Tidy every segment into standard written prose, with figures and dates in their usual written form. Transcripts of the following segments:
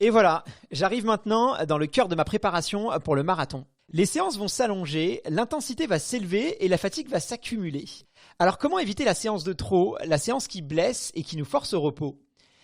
Et voilà, j'arrive maintenant dans le cœur de ma préparation pour le marathon. Les séances vont s'allonger, l'intensité va s'élever et la fatigue va s'accumuler. Alors comment éviter la séance de trop, la séance qui blesse et qui nous force au repos?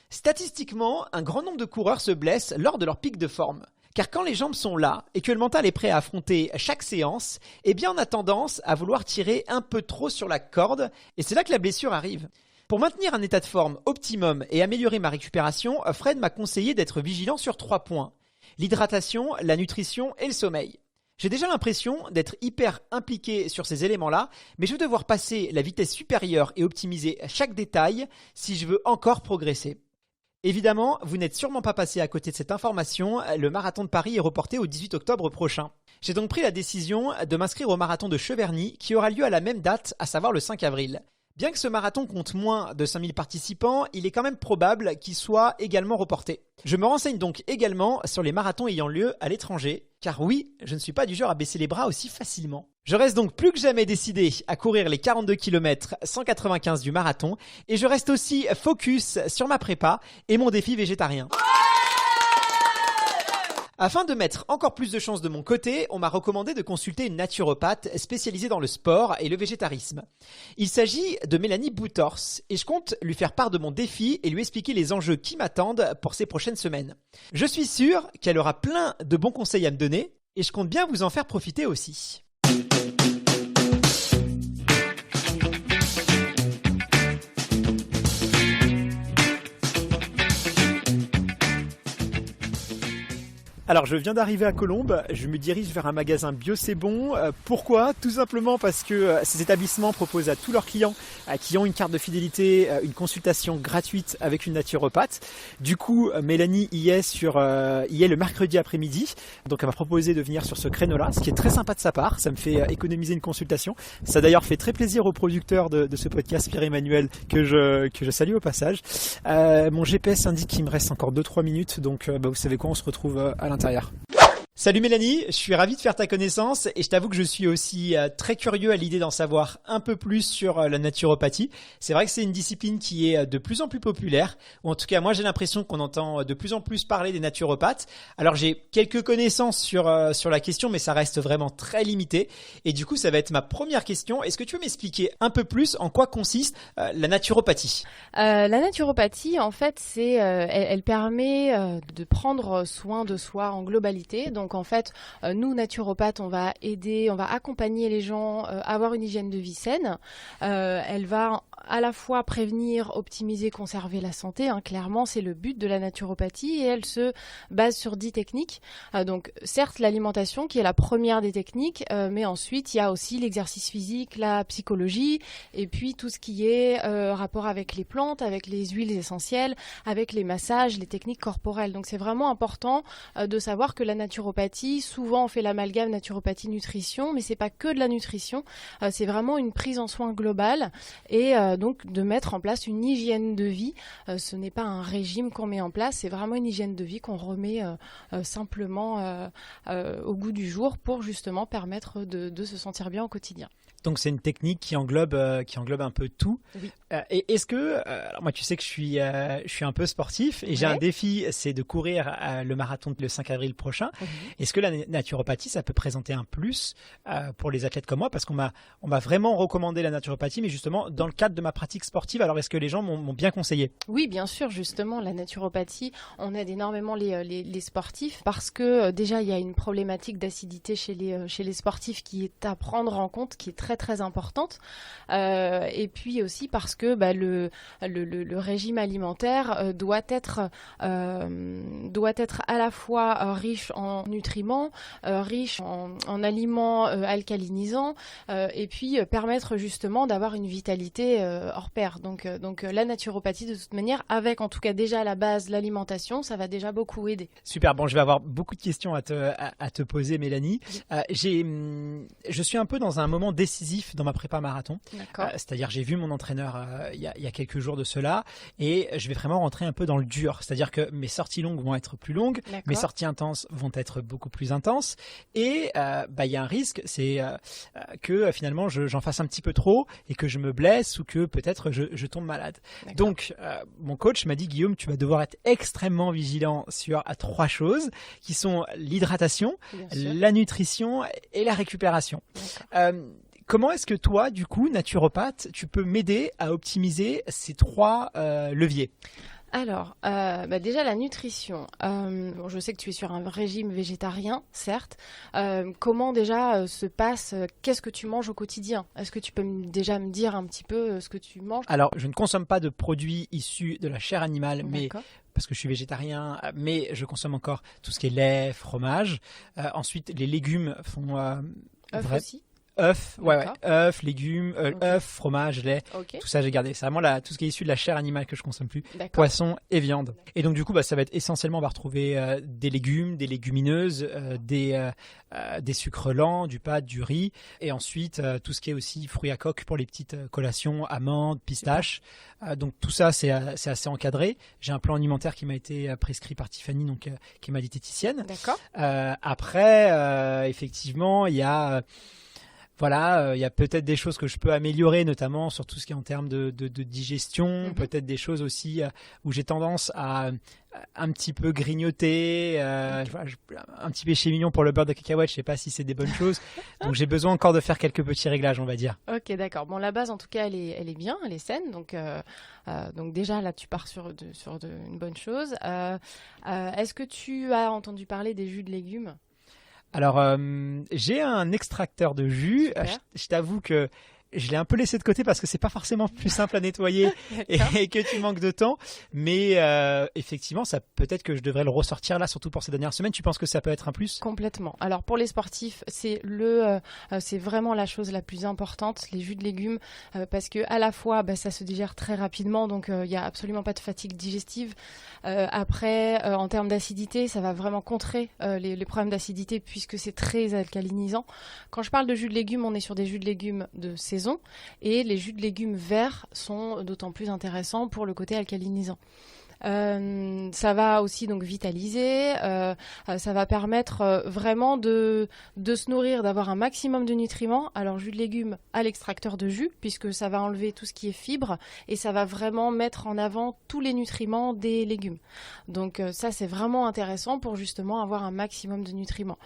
Statistiquement, un grand nombre de coureurs se blessent lors de leur pic de forme. Car quand les jambes sont là et que le mental est prêt à affronter chaque séance, eh bien on a tendance à vouloir tirer un peu trop sur la corde et c'est là que la blessure arrive. Pour maintenir un état de forme optimum et améliorer ma récupération, Fred m'a conseillé d'être vigilant sur 3 points. L'hydratation, la nutrition et le sommeil. J'ai déjà l'impression d'être hyper impliqué sur ces éléments-là, mais je vais devoir passer la vitesse supérieure et optimiser chaque détail si je veux encore progresser. Évidemment, vous n'êtes sûrement pas passé à côté de cette information, le marathon de Paris est reporté au 18 octobre prochain. J'ai donc pris la décision de m'inscrire au marathon de Cheverny qui aura lieu à la même date, à savoir le 5 avril. Bien que ce marathon compte moins de 5000 participants, il est quand même probable qu'il soit également reporté. Je me renseigne donc également sur les marathons ayant lieu à l'étranger, car oui, je ne suis pas du genre à baisser les bras aussi facilement. Je reste donc plus que jamais décidé à courir les 42 km 195 du marathon, et je reste aussi focus sur ma prépa et mon défi végétarien. Afin de mettre encore plus de chances de mon côté, on m'a recommandé de consulter une naturopathe spécialisée dans le sport et le végétarisme. Il s'agit de Mélanie Boutors et je compte lui faire part de mon défi et lui expliquer les enjeux qui m'attendent pour ces prochaines semaines. Je suis sûr qu'elle aura plein de bons conseils à me donner et je compte bien vous en faire profiter aussi. Alors je viens d'arriver à Colombes, je me dirige vers un magasin Bio C'est Bon. Pourquoi? Tout simplement parce que ces établissements proposent à tous leurs clients qui ont une carte de fidélité une consultation gratuite avec une naturopathe. Du coup, Mélanie y est le mercredi après-midi, donc elle m'a proposé de venir sur ce créneau-là, ce qui est très sympa de sa part, ça me fait économiser une consultation. Ça d'ailleurs fait très plaisir au producteur de ce podcast, Pierre-Emmanuel, que je salue au passage. Mon GPS indique qu'il me reste encore 2-3 minutes, donc vous savez quoi, on se retrouve à l'intérieur. Salut Mélanie, je suis ravi de faire ta connaissance et je t'avoue que je suis aussi très curieux à l'idée d'en savoir un peu plus sur la naturopathie. C'est vrai que c'est une discipline qui est de plus en plus populaire, ou en tout cas moi j'ai l'impression qu'on entend de plus en plus parler des naturopathes. Alors j'ai quelques connaissances sur la question, mais ça reste vraiment très limité. Et du coup ça va être ma première question. Est-ce que tu veux m'expliquer un peu plus en quoi consiste la naturopathie? La naturopathie, en fait, elle permet de prendre soin de soi en globalité. Donc en fait, nous naturopathes, on va accompagner les gens à avoir une hygiène de vie saine. Elle va à la fois prévenir, optimiser, conserver la santé. Clairement, c'est le but de la naturopathie et elle se base sur 10 techniques. Donc certes, l'alimentation qui est la première des techniques, mais ensuite il y a aussi l'exercice physique, la psychologie et puis tout ce qui est rapport avec les plantes, avec les huiles essentielles, avec les massages, les techniques corporelles. Donc c'est vraiment important de savoir que la naturopathie, souvent on fait l'amalgame naturopathie-nutrition, mais c'est pas que de la nutrition, c'est vraiment une prise en soin globale et donc de mettre en place une hygiène de vie. Ce n'est pas un régime qu'on met en place, c'est vraiment une hygiène de vie qu'on remet simplement au goût du jour pour justement permettre de se sentir bien au quotidien. Donc c'est une technique qui englobe un peu tout. Oui. Et est-ce que, alors moi tu sais que je suis un peu sportif et j'ai un défi, c'est de courir le marathon le 5 avril prochain. Est-ce que la naturopathie, ça peut présenter un plus pour les athlètes comme moi? Parce qu'on m'a vraiment recommandé la naturopathie, mais justement dans le cadre de ma pratique sportive. Alors est-ce que les gens m'ont bien conseillé? Oui, bien sûr, justement, la naturopathie, on aide énormément les sportifs parce que déjà il y a une problématique d'acidité chez les sportifs qui est à prendre en compte, qui est très très importante. Et puis aussi parce que le régime alimentaire doit être à la fois riche en nutriments, riche en aliments alcalinisants, et puis permettre justement d'avoir une vitalité hors pair. Donc la naturopathie de toute manière, avec en tout cas déjà à la base l'alimentation, ça va déjà beaucoup aider. Super, bon je vais avoir beaucoup de questions à te poser Mélanie. Je suis un peu dans un moment décisif décisif dans ma prépa marathon. D'accord. C'est-à-dire, j'ai vu mon entraîneur il y a quelques jours de cela, et je vais vraiment rentrer un peu dans le dur. C'est-à-dire que mes sorties longues vont être plus longues, D'accord. mes sorties intenses vont être beaucoup plus intenses, et il y a un risque, c'est que finalement j'en fasse un petit peu trop et que je me blesse ou que peut-être je tombe malade. D'accord. Donc, mon coach m'a dit, Guillaume, tu vas devoir être extrêmement vigilant sur 3 choses qui sont l'hydratation, Bien sûr. la nutrition et la récupération. D'accord. Comment est-ce que toi, du coup, naturopathe, tu peux m'aider à optimiser ces 3 leviers? Alors, déjà la nutrition. Bon, je sais que tu es sur un régime végétarien, certes. Comment déjà se passe, qu'est-ce que tu manges au quotidien? Est-ce que tu peux déjà me dire un petit peu ce que tu manges? Alors, je ne consomme pas de produits issus de la chair animale, mais D'accord. parce que je suis végétarien, mais je consomme encore tout ce qui est lait, fromage. Ensuite, les légumes font Œufs aussi? œufs, D'accord. œufs, légumes, Ok. œufs, fromage, lait. Ok. Tout ça, j'ai gardé. C'est vraiment tout ce qui est issu de la chair animale que je consomme plus. D'accord. Poisson et viande. Et donc, du coup, ça va être essentiellement, on va retrouver des légumes, des légumineuses, des sucres lents, du pâte, du riz. Et ensuite, tout ce qui est aussi fruits à coque pour les petites collations, amandes, pistaches. Donc, tout ça, c'est assez encadré. J'ai un plan alimentaire qui m'a été prescrit par Tiffany, donc, qui est ma diététicienne. D'accord. Après, effectivement, il y a... Voilà, il y a peut-être des choses que je peux améliorer, notamment sur tout ce qui est en termes de digestion, peut-être des choses aussi où j'ai tendance à un petit peu grignoter, un petit péché mignon pour le beurre de cacahuète, je sais pas si c'est des bonnes choses, donc j'ai besoin encore de faire quelques petits réglages, on va dire. Ok, d'accord. Bon, la base, en tout cas, elle est bien, elle est saine. Donc déjà, là, tu pars sur une bonne chose. Est-ce que tu as entendu parler des jus de légumes? Alors, j'ai un extracteur de jus. Super. Je t'avoue que je l'ai un peu laissé de côté parce que c'est pas forcément plus simple à nettoyer et que tu manques de temps. Mais effectivement, ça peut-être que je devrais le ressortir là, surtout pour ces dernières semaines. Tu penses que ça peut être un plus? Complètement. Alors pour les sportifs, c'est vraiment la chose la plus importante, les jus de légumes, parce que à la fois, ça se digère très rapidement, donc il y a absolument pas de fatigue digestive. Après, en termes d'acidité, ça va vraiment contrer les problèmes d'acidité puisque c'est très alcalinisant. Quand je parle de jus de légumes, on est sur des jus de légumes de saison et les jus de légumes verts sont d'autant plus intéressants pour le côté alcalinisant. Ça va aussi donc vitaliser, ça va permettre vraiment de se nourrir, d'avoir un maximum de nutriments. Alors jus de légumes à l'extracteur de jus, puisque ça va enlever tout ce qui est fibres et ça va vraiment mettre en avant tous les nutriments des légumes. Donc ça c'est vraiment intéressant pour justement avoir un maximum de nutriments.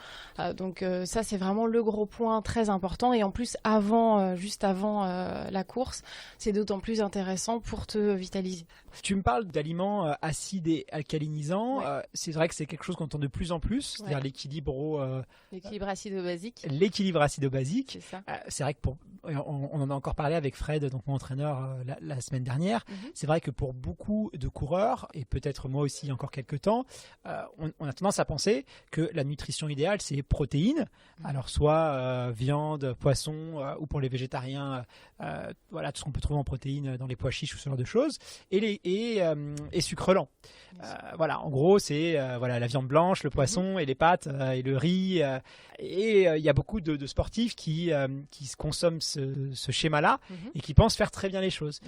Donc ça c'est vraiment le gros point très important et en plus juste avant la course, c'est d'autant plus intéressant pour te vitaliser. Tu me parles d'aliments acides et alcalinisants. Ouais. C'est vrai que c'est quelque chose qu'on entend de plus en plus, c'est-à-dire L'équilibre acido-basique. l'équilibre acido-basique. C'est ça. C'est vrai que on en a encore parlé avec Fred, donc mon entraîneur, la semaine dernière. Mhm. C'est vrai que pour beaucoup de coureurs, et peut-être moi aussi encore quelques temps, on a tendance à penser que la nutrition idéale, c'est protéines. Alors soit viande, poisson, ou pour les végétariens, voilà, tout ce qu'on peut trouver en protéines dans les pois chiches ou ce genre de choses, et sucre lent. Voilà, en gros, c'est la viande blanche, le poisson et les pâtes et le riz. Et il y a beaucoup de sportifs qui consomment ce schéma-là et qui pensent faire très bien les choses.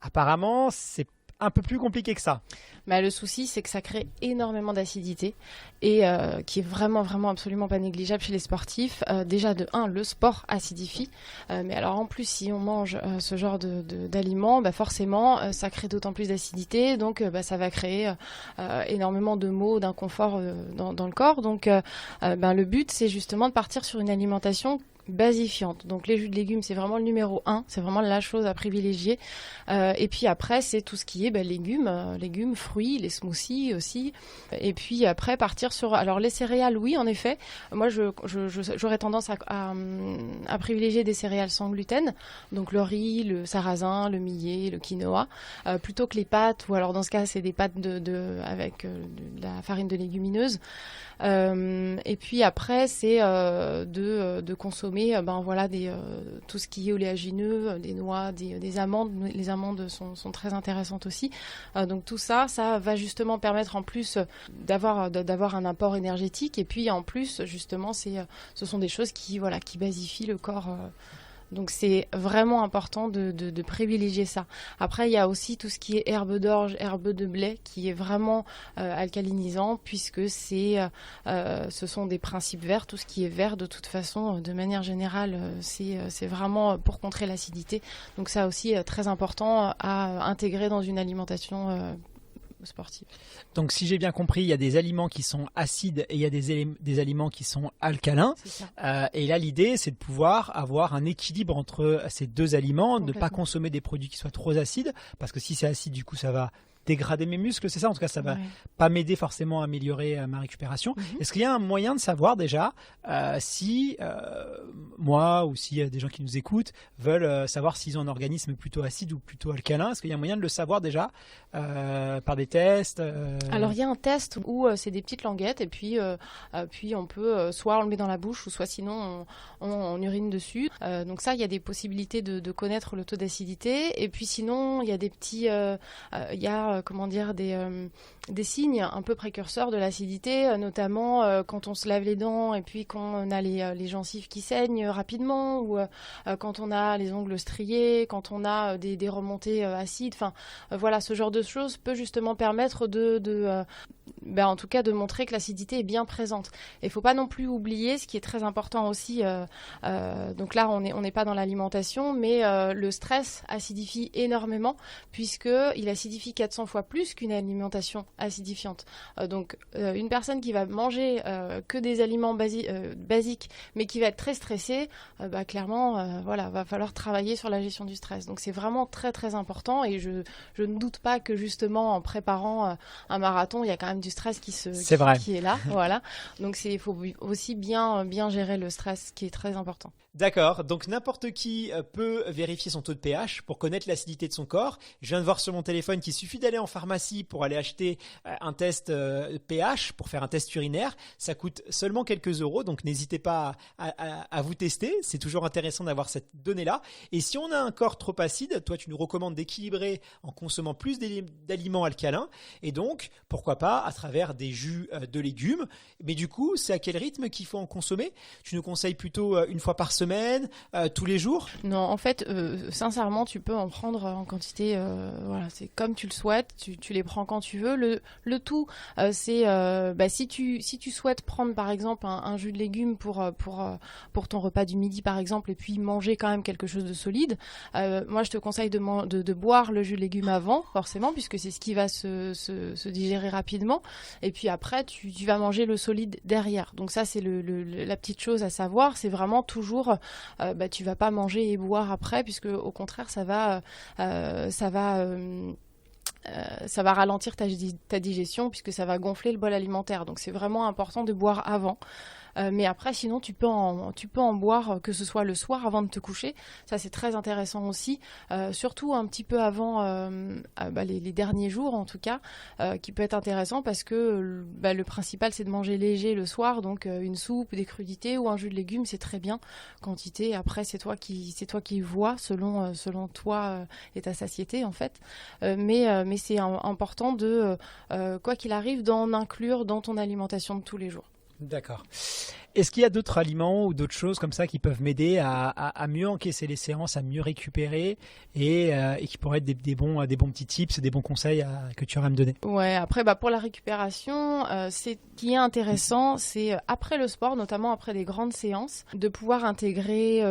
Apparemment, c'est un peu plus compliqué que ça. Mais le souci, c'est que ça crée énormément d'acidité et qui est vraiment, vraiment absolument pas négligeable chez les sportifs. Déjà, de 1, le sport acidifie. Mais alors, en plus, si on mange ce genre d'aliments, forcément, ça crée d'autant plus d'acidité. Donc, ça va créer énormément de maux, d'inconfort dans le corps. Donc, le but, c'est justement de partir sur une alimentation basifiante. Donc les jus de légumes, c'est vraiment le numéro 1, c'est vraiment la chose à privilégier. Et puis après, c'est tout ce qui est légumes, fruits, les smoothies aussi. Et puis après, partir sur... Alors les céréales, oui, en effet. Moi, j'aurais tendance à privilégier des céréales sans gluten. Donc le riz, le sarrasin, le millet, le quinoa, plutôt que les pâtes, ou alors dans ce cas, c'est des pâtes avec de la farine de légumineuse. Et puis après, c'est de consommer tout ce qui est oléagineux, des noix, des amandes. Les amandes sont très intéressantes aussi. Donc tout ça va justement permettre en plus d'avoir un apport énergétique. Et puis en plus, justement, ce sont des choses qui basifient le corps Donc c'est vraiment important de privilégier ça. Après, il y a aussi tout ce qui est herbe d'orge, herbe de blé, qui est vraiment alcalinisant, puisque ce sont des principes verts. Tout ce qui est vert, de toute façon, de manière générale, c'est vraiment pour contrer l'acidité. Donc ça aussi, très important à intégrer dans une alimentation sportive. Donc si j'ai bien compris, il y a des aliments qui sont acides et il y a des aliments qui sont alcalins. C'est ça. Et là, l'idée, c'est de pouvoir avoir un équilibre entre ces deux aliments, ne pas consommer des produits qui soient trop acides, parce que si c'est acide, du coup, ça va dégrader mes muscles, c'est ça? En tout cas, ça va pas m'aider forcément à améliorer ma récupération. Est-ce qu'il y a un moyen de savoir déjà si moi ou si des gens qui nous écoutent veulent savoir s'ils ont un organisme plutôt acide ou plutôt alcalin? Est-ce qu'il y a un moyen de le savoir déjà par des tests Alors, il y a un test où c'est des petites languettes et puis on peut soit on le met dans la bouche ou soit sinon on urine dessus. Donc ça, il y a des possibilités de connaître le taux d'acidité. Et puis sinon, il y a des petits... il y a des signes un peu précurseurs de l'acidité, notamment quand on se lave les dents et puis quand on a les gencives qui saignent rapidement, ou quand on a les ongles striés, quand on a des remontées acides. Enfin, voilà, ce genre de choses peut justement permettre en tout cas de montrer que l'acidité est bien présente. Et il ne faut pas non plus oublier, ce qui est très important aussi, donc là on n'est pas dans l'alimentation, mais le stress acidifie énormément, puisqu'il acidifie 400 fois plus qu'une alimentation acidifiante. Donc une personne qui va manger que des aliments basiques, mais qui va être très stressée, clairement, va falloir travailler sur la gestion du stress. Donc c'est vraiment très très important, et je ne doute pas que justement en préparant un marathon, il y a quand même du stress qui est là. Voilà. Donc il faut aussi bien gérer le stress, qui est très important. D'accord, donc n'importe qui peut vérifier son taux de pH pour connaître l'acidité de son corps. Je viens de voir sur mon téléphone qu'il suffit d'aller en pharmacie pour aller acheter un test pH, pour faire un test urinaire. Ça coûte seulement quelques euros, donc n'hésitez pas à vous tester. C'est toujours intéressant d'avoir cette donnée-là. Et si on a un corps trop acide, toi tu nous recommandes d'équilibrer en consommant plus d'aliments alcalins, et donc pourquoi pas à travers des jus de légumes. Mais du coup, c'est à quel rythme qu'il faut en consommer? Tu nous conseilles plutôt une fois par semaine, tous les jours? Non, en fait, sincèrement, tu peux en prendre en quantité. C'est comme tu le souhaites. Tu les prends quand tu veux. Le tout, c'est si tu souhaites prendre par exemple un jus de légumes pour ton repas du midi par exemple, et puis manger quand même quelque chose de solide. Moi, je te conseille de boire le jus de légumes avant, forcément, puisque c'est ce qui va se digérer rapidement. Et puis après, tu vas manger le solide derrière. Donc ça, c'est la petite chose à savoir. C'est vraiment toujours tu vas pas manger et boire après, puisque au contraire ça va ralentir ta digestion, puisque ça va gonfler le bol alimentaire. Donc c'est vraiment important de boire avant. Mais après, sinon, tu peux en boire, que ce soit le soir avant de te coucher. Ça, c'est très intéressant aussi. Surtout un petit peu avant les derniers jours, en tout cas, qui peut être intéressant parce que le principal, c'est de manger léger le soir. Donc, une soupe, des crudités ou un jus de légumes, c'est très bien. Quantité, après, c'est toi qui vois selon toi et ta satiété, en fait. Mais c'est important de, quoi qu'il arrive, d'en inclure dans ton alimentation de tous les jours. D'accord. Est-ce qu'il y a d'autres aliments ou d'autres choses comme ça qui peuvent m'aider à mieux encaisser les séances, à mieux récupérer et qui pourraient être des bons petits tips, des bons conseils que tu aurais à me donner? Ouais, après pour la récupération, ce qui est intéressant, c'est après le sport, notamment après des grandes séances, de pouvoir intégrer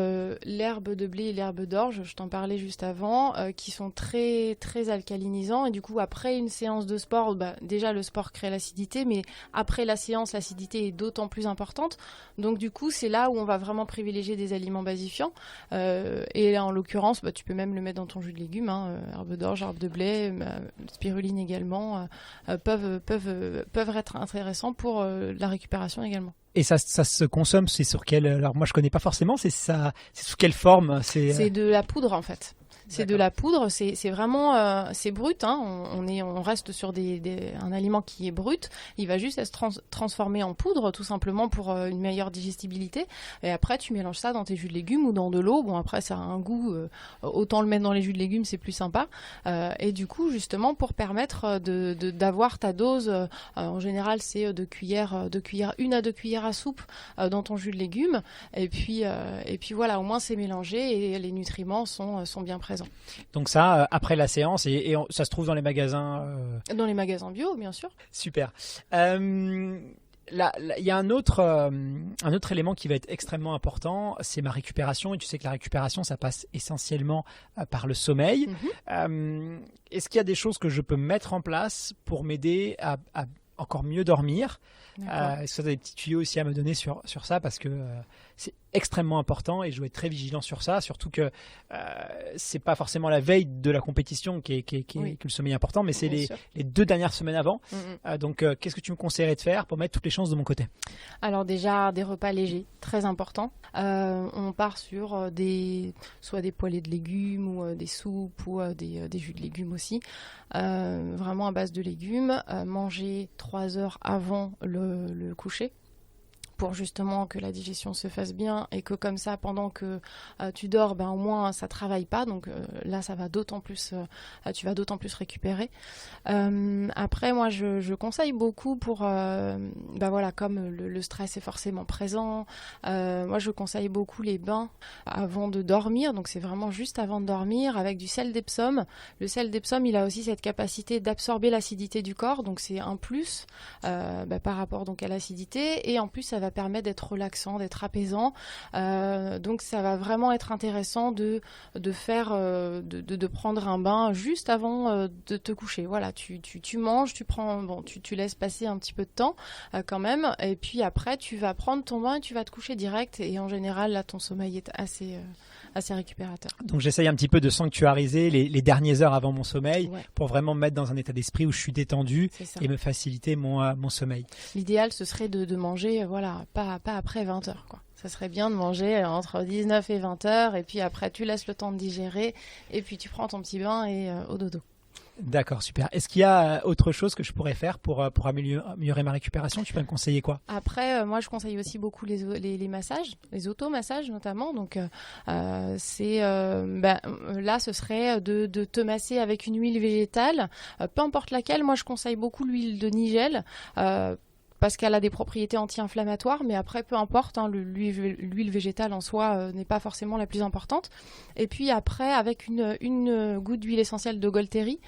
l'herbe de blé et l'herbe d'orge, je t'en parlais juste avant, qui sont très très alcalinisants, et du coup après une séance de sport, déjà le sport crée l'acidité, mais après la séance, l'acidité est d'autant plus importante. Donc du coup, c'est là où on va vraiment privilégier des aliments basifiants. Et là, en l'occurrence, tu peux même le mettre dans ton jus de légumes. Herbe d'orge, herbe de blé, spiruline également, peuvent être intéressants pour la récupération également. Et ça se consomme, c'est sur quelle... Alors moi, je connais pas forcément, c'est sous quelle forme? C'est de la poudre, en fait. C'est de la poudre, c'est vraiment c'est brut, hein. On reste sur un aliment qui est brut. Il va juste être transformé en poudre, tout simplement pour une meilleure digestibilité. Et après, tu mélanges ça dans tes jus de légumes ou dans de l'eau. Bon, après, ça a un goût, autant le mettre dans les jus de légumes, c'est plus sympa. Et du coup, justement, pour permettre d'avoir ta dose, en général, c'est 1 à 2 cuillères à soupe dans ton jus de légumes. Et puis voilà, au moins c'est mélangé et les nutriments sont bien présents. Donc ça, après la séance, ça se trouve dans les magasins Dans les magasins bio, bien sûr. Super. Il y a un autre élément qui va être extrêmement important, c'est ma récupération. Et tu sais que la récupération, ça passe essentiellement par le sommeil. Est-ce qu'il y a des choses que je peux mettre en place pour m'aider à encore mieux dormir? Est-ce que tu as des petits tuyaux aussi à me donner sur ça, parce que c'est extrêmement important et je dois être très vigilant sur ça, surtout que c'est pas forcément la veille de la compétition que le sommeil est important, mais c'est les 2 dernières semaines avant. Donc qu'est-ce que tu me conseillerais de faire pour mettre toutes les chances de mon côté? Alors déjà, des repas légers, très important. On part sur soit des poêlées de légumes ou des soupes ou des jus de légumes aussi. Vraiment à base de légumes. Manger 3 heures avant le coucher, pour justement que la digestion se fasse bien et que comme ça, pendant que tu dors, au moins ça travaille pas. Donc là, ça va d'autant plus, tu vas d'autant plus récupérer. Après, moi, je conseille beaucoup pour, comme le stress est forcément présent. Moi, je conseille beaucoup les bains avant de dormir. Donc c'est vraiment juste avant de dormir avec du sel d'Epsom. Le sel d'Epsom, il a aussi cette capacité d'absorber l'acidité du corps. Donc c'est un plus par rapport donc à l'acidité, et en plus ça va permettre d'être relaxant, d'être apaisant. Donc ça va vraiment être intéressant de prendre un bain juste avant de te coucher. Voilà, tu manges, tu laisses passer un petit peu de temps quand même, et puis après tu vas prendre ton bain et tu vas te coucher direct, et en général là ton sommeil est assez récupérateur. Donc j'essaye un petit peu de sanctuariser les dernières heures avant mon sommeil, pour vraiment me mettre dans un état d'esprit où je suis détendu et me faciliter mon sommeil. L'idéal, ce serait de manger pas après 20 heures, quoi. Ça serait bien de manger entre 19 et 20 heures, et puis après tu laisses le temps de digérer, et puis tu prends ton petit bain et au dodo. D'accord, super. Est-ce qu'il y a autre chose que je pourrais faire pour améliorer ma récupération? Tu peux me conseiller quoi? Après, moi, je conseille aussi beaucoup les massages, les automassages notamment. Donc, là, ce serait de te masser avec une huile végétale, peu importe laquelle. Moi, je conseille beaucoup l'huile de nigel. Parce qu'elle a des propriétés anti-inflammatoires, mais après, peu importe, l'huile végétale en soi n'est pas forcément la plus importante. Et puis après, avec une goutte d'huile essentielle de Golteri.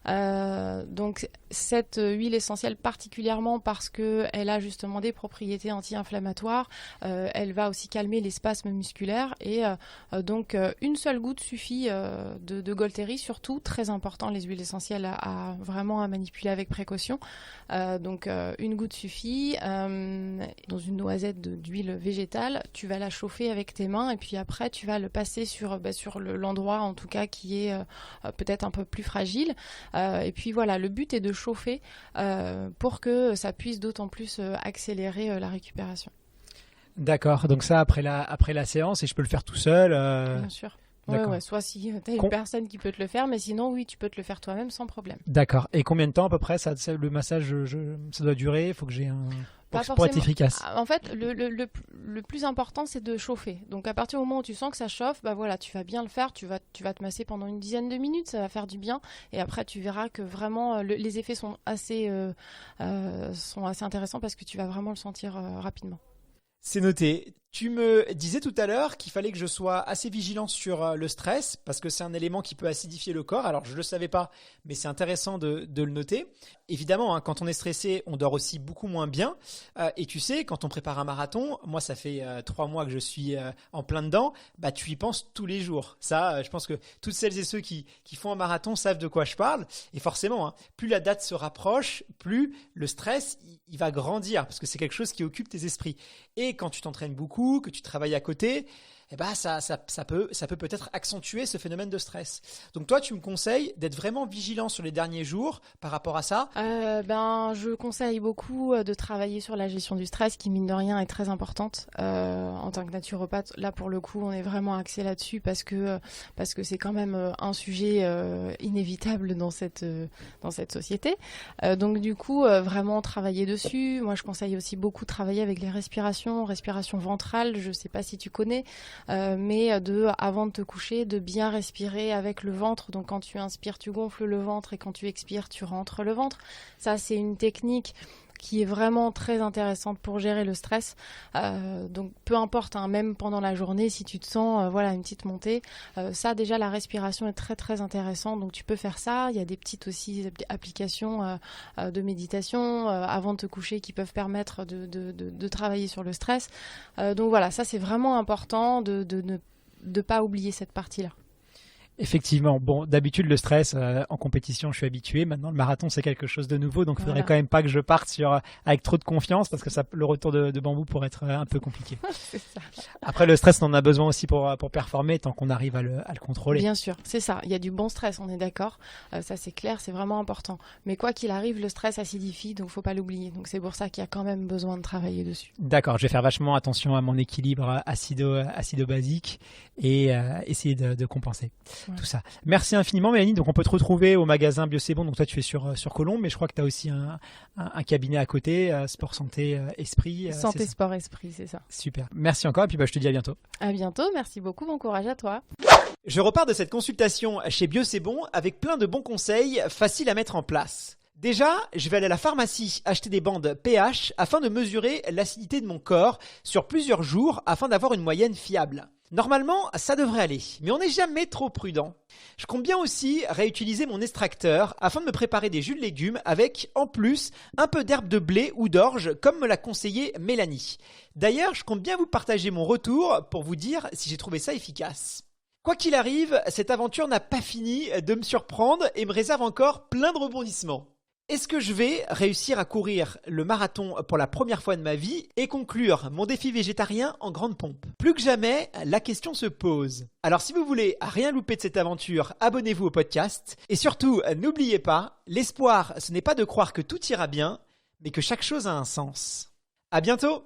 Donc cette huile essentielle particulièrement parce qu'elle a justement des propriétés anti-inflammatoires, elle va aussi calmer les spasmes musculaires, et donc une seule goutte suffit de Golteri, surtout très important les huiles essentielles à manipuler avec précaution. Donc une goutte suffit. Dans une noisette d'huile végétale, tu vas la chauffer avec tes mains, et puis après tu vas le passer sur l'endroit en tout cas qui est peut-être un peu plus fragile, et puis voilà, le but est de chauffer pour que ça puisse d'autant plus accélérer la récupération. D'accord, donc ça après la séance, et je peux le faire tout seul Bien sûr. Ouais, soit si tu as une personne qui peut te le faire, mais sinon oui, tu peux te le faire toi-même sans problème. D'accord. Et combien de temps à peu près le massage ça doit durer? Il faut que j'ai pour être efficace. En fait, le plus important, c'est de chauffer. Donc à partir du moment où tu sens que ça chauffe, tu vas bien le faire, tu vas te masser pendant une dizaine de minutes, ça va faire du bien, et après tu verras que vraiment les effets sont assez intéressants, parce que tu vas vraiment le sentir rapidement. C'est noté. Tu me disais tout à l'heure qu'il fallait que je sois assez vigilant sur le stress, parce que c'est un élément qui peut acidifier le corps. Alors, je ne le savais pas, mais c'est intéressant de le noter. Évidemment, quand on est stressé, on dort aussi beaucoup moins bien. Et tu sais, quand on prépare un marathon, moi, ça fait 3 mois que je suis en plein dedans, tu y penses tous les jours. Ça, je pense que toutes celles et ceux qui font un marathon savent de quoi je parle. Et forcément, plus la date se rapproche, plus le stress, il va grandir, parce que c'est quelque chose qui occupe tes esprits. Et quand tu t'entraînes beaucoup, que tu travailles à côté, ça peut peut-être accentuer ce phénomène de stress. Donc toi, tu me conseilles d'être vraiment vigilant sur les derniers jours par rapport à ça? Je conseille beaucoup de travailler sur la gestion du stress qui, mine de rien, est très importante. En tant que naturopathe, là, pour le coup, on est vraiment axé là-dessus parce que c'est quand même un sujet inévitable dans cette société. Donc, du coup, vraiment travailler dessus. Moi, je conseille aussi beaucoup de travailler avec les respiration ventrale. Je sais pas si tu connais, mais avant de te coucher, de bien respirer avec le ventre. Donc, quand tu inspires, tu gonfles le ventre et quand tu expires, tu rentres le ventre. Ça, c'est une technique qui est vraiment très intéressante pour gérer le stress. Donc peu importe, même pendant la journée, si tu te sens une petite montée, ça déjà la respiration est très très intéressante. Donc tu peux faire ça. Il y a des petites aussi applications de méditation avant de te coucher qui peuvent permettre de travailler sur le stress. Donc voilà, ça c'est vraiment important de ne pas oublier cette partie-là. Effectivement. Bon, d'habitude, le stress en compétition, je suis habitué. Maintenant, le marathon, c'est quelque chose de nouveau. Donc, il faudrait quand même pas que je parte avec trop de confiance parce que le retour de bambou pourrait être un peu compliqué. C'est ça. Après, le stress, on en a besoin aussi pour performer tant qu'on arrive à le contrôler. Bien sûr, c'est ça. Il y a du bon stress, on est d'accord. Ça, c'est clair, c'est vraiment important. Mais quoi qu'il arrive, le stress acidifie, donc faut pas l'oublier. Donc, c'est pour ça qu'il y a quand même besoin de travailler dessus. D'accord, je vais faire vachement attention à mon équilibre acido-basique et essayer de compenser. Ouais. Tout ça. Merci infiniment Mélanie. Donc on peut te retrouver au magasin Bio C'est Bon. Donc toi tu es sur Colombes, mais je crois que tu as aussi un cabinet à côté, Sport Santé Esprit. Santé Sport Esprit, c'est ça. Super. Merci encore et puis je te dis à bientôt. À bientôt, merci beaucoup, bon courage à toi. Je repars de cette consultation chez Bio C'est Bon avec plein de bons conseils faciles à mettre en place. Déjà, je vais aller à la pharmacie acheter des bandes pH afin de mesurer l'acidité de mon corps sur plusieurs jours afin d'avoir une moyenne fiable. Normalement, ça devrait aller, mais on n'est jamais trop prudent. Je compte bien aussi réutiliser mon extracteur afin de me préparer des jus de légumes avec, en plus, un peu d'herbe de blé ou d'orge comme me l'a conseillé Mélanie. D'ailleurs, je compte bien vous partager mon retour pour vous dire si j'ai trouvé ça efficace. Quoi qu'il arrive, cette aventure n'a pas fini de me surprendre et me réserve encore plein de rebondissements. Est-ce que je vais réussir à courir le marathon pour la première fois de ma vie et conclure mon défi végétarien en grande pompe? Plus que jamais, la question se pose. Alors si vous voulez rien louper de cette aventure, abonnez-vous au podcast. Et surtout, n'oubliez pas, l'espoir, ce n'est pas de croire que tout ira bien, mais que chaque chose a un sens. À bientôt!